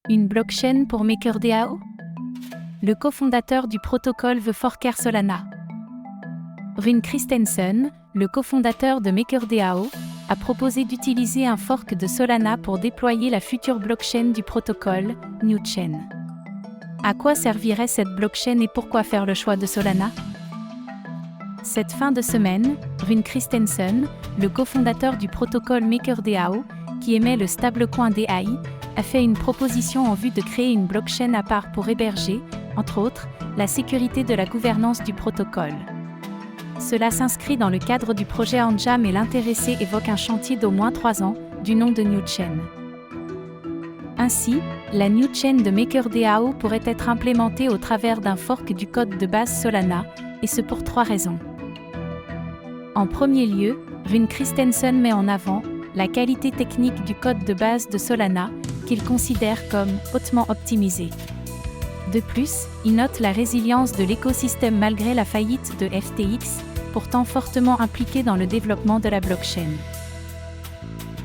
Une blockchain pour MakerDAO? Le cofondateur du protocole veut forker Solana. Rune Christensen, le cofondateur de MakerDAO, a proposé d'utiliser un fork de Solana pour déployer la future blockchain du protocole, NewChain. À quoi servirait cette blockchain et pourquoi faire le choix de Solana? Cette fin de semaine, Rune Christensen, le cofondateur du protocole MakerDAO, qui émet le stablecoin DAI, a fait une proposition en vue de créer une blockchain à part pour héberger, entre autres, la sécurité de la gouvernance du protocole. Cela s'inscrit dans le cadre du projet Anjam et l'intéressé évoque un chantier d'au moins 3 ans, du nom de NewChain. Ainsi, la NewChain de MakerDAO pourrait être implémentée au travers d'un fork du code de base Solana, et ce pour 3 raisons. En premier lieu, Rune Christensen met en avant la qualité technique du code de base de Solana, qu'il considère comme hautement optimisé. De plus, il note la résilience de l'écosystème malgré la faillite de FTX, pourtant fortement impliqué dans le développement de la blockchain.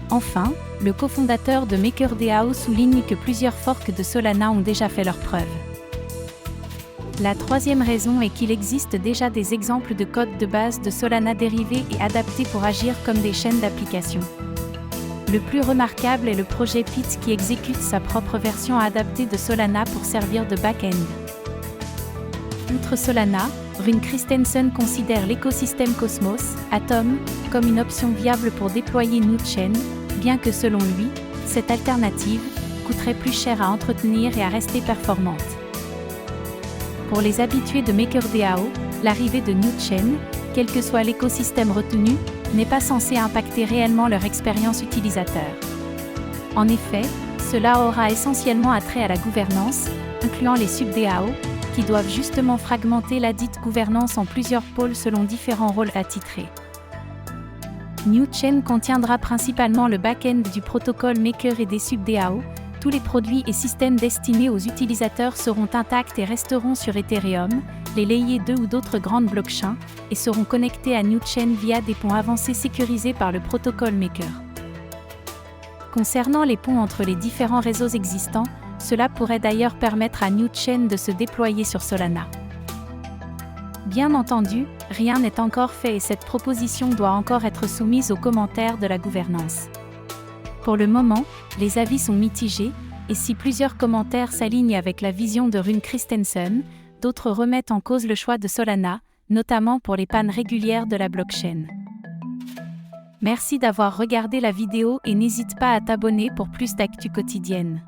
Enfin, le cofondateur de MakerDAO souligne que plusieurs forks de Solana ont déjà fait leurs preuves. La troisième raison est qu'il existe déjà des exemples de code de base de Solana dérivés et adaptés pour agir comme des chaînes d'applications. Le plus remarquable est le projet Pit qui exécute sa propre version adaptée de Solana pour servir de back-end. Outre Solana, Rune Christensen considère l'écosystème Cosmos, Atom, comme une option viable pour déployer NewChain, bien que selon lui, cette alternative coûterait plus cher à entretenir et à rester performante. Pour les habitués de MakerDAO, l'arrivée de NewChain, quel que soit l'écosystème retenu, n'est pas censé impacter réellement leur expérience utilisateur. En effet, cela aura essentiellement attrait à la gouvernance, incluant les sub-DAO, qui doivent justement fragmenter la dite gouvernance en plusieurs pôles selon différents rôles attitrés. NewChain contiendra principalement le back-end du protocole Maker et des sub-DAO. Tous les produits et systèmes destinés aux utilisateurs seront intacts et resteront sur Ethereum, les Layer 2 ou d'autres grandes blockchains, et seront connectés à NewChain via des ponts avancés sécurisés par le protocole Maker. Concernant les ponts entre les différents réseaux existants, cela pourrait d'ailleurs permettre à NewChain de se déployer sur Solana. Bien entendu, rien n'est encore fait et cette proposition doit encore être soumise aux commentaires de la gouvernance. Pour le moment, les avis sont mitigés, et si plusieurs commentaires s'alignent avec la vision de Rune Christensen, d'autres remettent en cause le choix de Solana, notamment pour les pannes régulières de la blockchain. Merci d'avoir regardé la vidéo et n'hésite pas à t'abonner pour plus d'actu quotidienne.